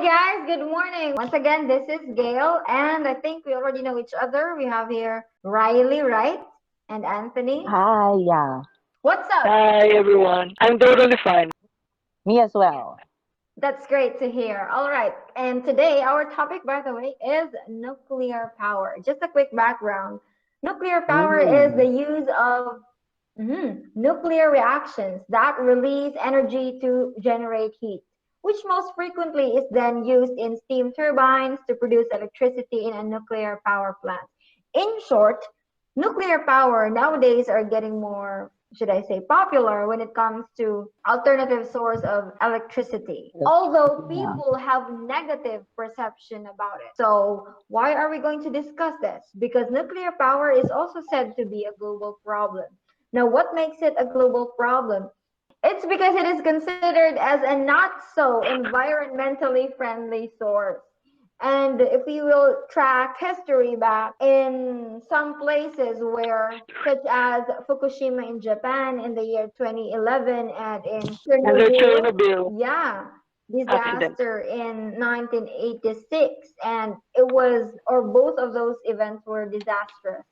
guys, good morning. Once again, this is Gail, and I think we already know each other. We have here Riley, right? And Anthony. Hi, yeah, What's up? Hi everyone. I'm totally fine. me as well. That's great to hear. All right, and today our topic, by the way, is nuclear power. Just a quick background. Nuclear power is the Ooh, use of nuclear reactions that release energy to generate heat, which most frequently is then used in steam turbines to produce electricity in a nuclear power plant. In short, nuclear power nowadays are getting more, should I say, popular when it comes to alternative source of electricity. Although yeah. people have negative perception about it. So why are we going to discuss this? Because nuclear power is also said to be a global problem. Now, what makes it a global problem? It's because it is considered as a not so environmentally friendly source. And if you will track history back in some places where, such as Fukushima in Japan in the year 2011 and in And the Chernobyl, Chernobyl yeah, accident. disaster in 1986, and it was, or both of those events were disastrous.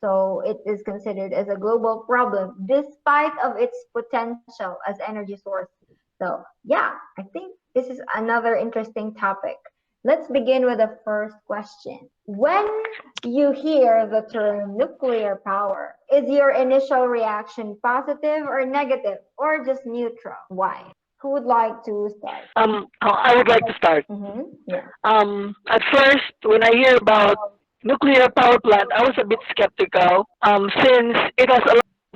So it is considered as a global problem despite of its potential as energy source. So yeah, I think this is another interesting topic. Let's begin with the first question. When you hear the term nuclear power, is your initial reaction positive or negative or just neutral? Why? Who would like to start? I would like to start. Yeah. At first, when I hear about nuclear power plant, I was a bit skeptical. Since it has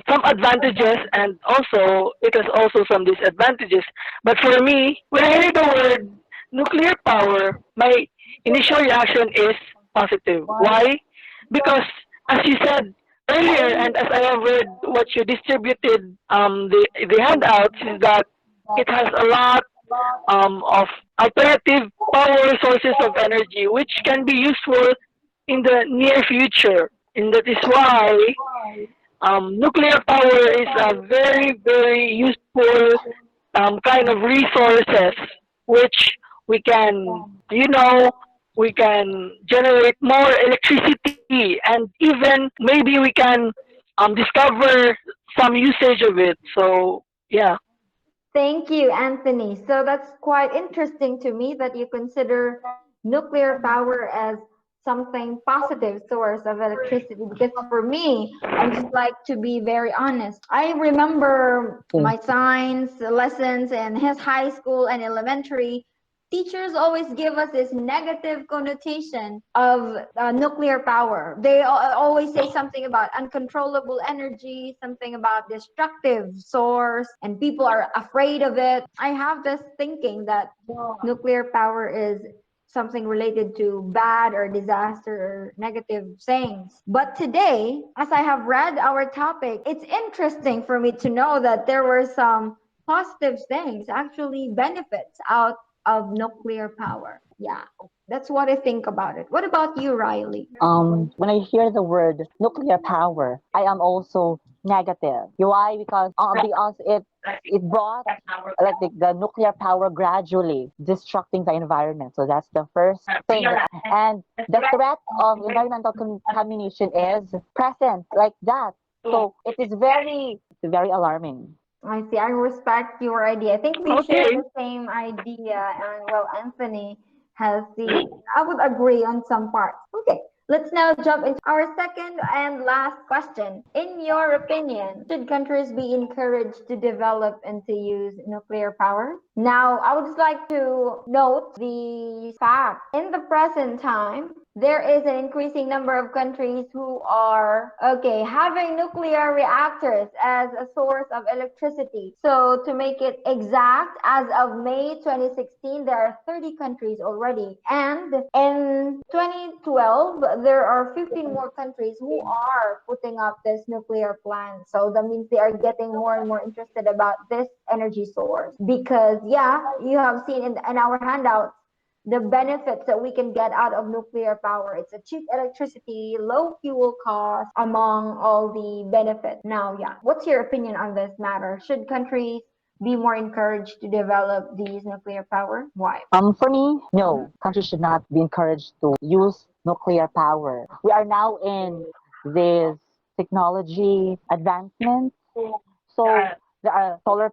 some advantages and also it has also some disadvantages. But for me, when I hear the word nuclear power, my initial reaction is positive. Why? Because as you said earlier, and as I have read what you distributed, the handouts is that it has a lot of alternative power sources of energy, which can be useful in the near future. And that is why nuclear power is a very, very useful kind of resources, which we can, we can generate more electricity, and even maybe we can discover some usage of it. So, yeah. Thank you, Anthony. So that's quite interesting to me that you consider nuclear power as something positive source of electricity because for me, I would just like to be very honest. I remember Okay. my science lessons in his high school and elementary. Teachers always give us this negative connotation of nuclear power. They always say something about uncontrollable energy, something about destructive source, and people are afraid of it. I have this thinking that nuclear power is something related to bad or disaster or negative things. But today, as I have read our topic, it's interesting for me to know that there were some positive things, actually benefits out of nuclear power. Yeah, that's what I think about it. What about you, Riley? When I hear the word nuclear power, I am also negative. Why? Because it brought like the nuclear power gradually destructing the environment. So that's the first thing. And the threat of environmental contamination is present like that. So it's very alarming. I see. I respect your idea. I think we share Okay. the same idea, and well, Anthony has the. I would agree on some parts. Okay, let's now jump into our second and last question. In your opinion, should countries be encouraged to develop and to use nuclear power? Now, I would just like to note the fact in the present time there is an increasing number of countries who are okay having nuclear reactors as a source of electricity. So to make it exact, as of May 2016 there are 30 countries already, and in 2012 there are 15 more countries who are putting up this nuclear plant. So that means they are getting more and more interested about this energy source because yeah, you have seen in our handouts the benefits that we can get out of nuclear power. It's a cheap electricity, low fuel cost, among all the benefits. Now, yeah, what's your opinion on this matter? Should countries be more encouraged to develop these nuclear power? Why? For me, no. Countries should not be encouraged to use nuclear power. We are now in this technology advancement. So there are solar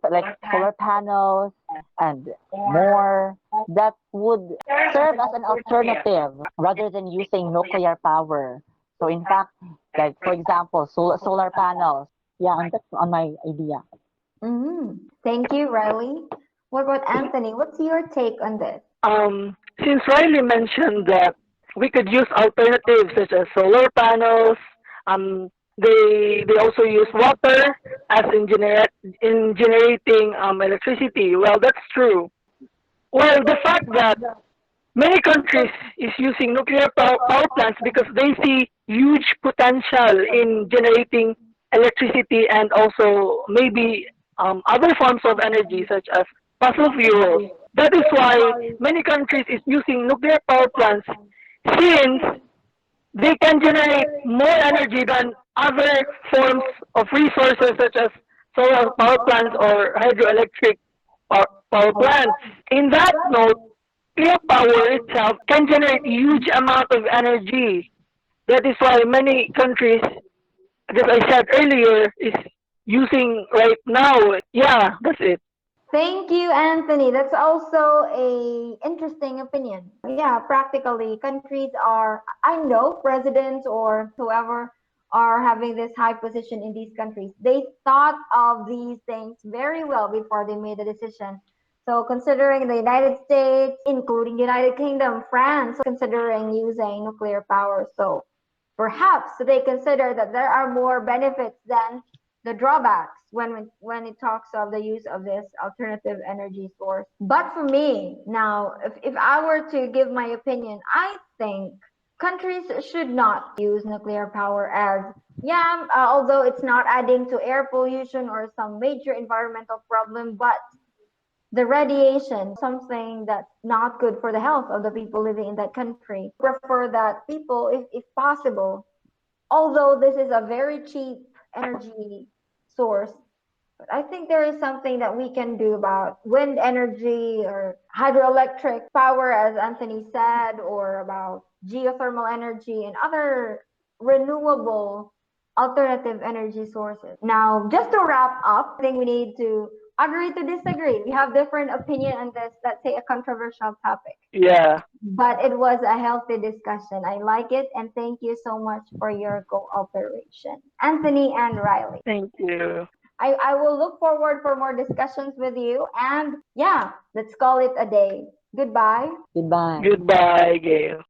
panels and more that would serve as an alternative rather than using nuclear power. So in fact, like for example, solar panels. Yeah, and that's on my idea. Thank you, Riley. What about Anthony? What's your take on this? Since Riley mentioned that we could use alternatives such as solar panels, um, they also use water as in generating electricity. Well, that's true. Well, the fact that many countries is using nuclear power plants because they see huge potential in generating electricity and also maybe other forms of energy such as fossil fuels. That is why many countries is using nuclear power plants since they can generate more energy than other forms of resources such as solar power plants or hydroelectric power plants. In that note, nuclear power itself can generate huge amount of energy. That is why many countries, as I said earlier, is using right now. Yeah, that's it. Thank you, Anthony. That's also a interesting opinion. Yeah, practically, countries are, I know presidents or whoever are having this high position in these countries. They thought of these things very well before they made the decision. So considering the United States, including United Kingdom, France, considering using nuclear power. So perhaps they consider that there are more benefits than the drawbacks when it talks of the use of this alternative energy source. But for me, now, if I were to give my opinion, I think countries should not use nuclear power as, yeah, although it's not adding to air pollution or some major environmental problem, but the radiation, something that's not good for the health of the people living in that country. Prefer that people, if possible, although this is a very cheap energy source, but I think there is something that we can do about wind energy or hydroelectric power, as Anthony said, or about geothermal energy and other renewable alternative energy sources. Now, just to wrap up, I think we need to agree to disagree. We have different opinion on this, let's say a controversial topic. Yeah. But it was a healthy discussion. I like it, and thank you so much for your cooperation, Anthony and Riley. Thank you. I will look forward for more discussions with you. And yeah, let's call it a day. Goodbye. Goodbye. Goodbye, Gail.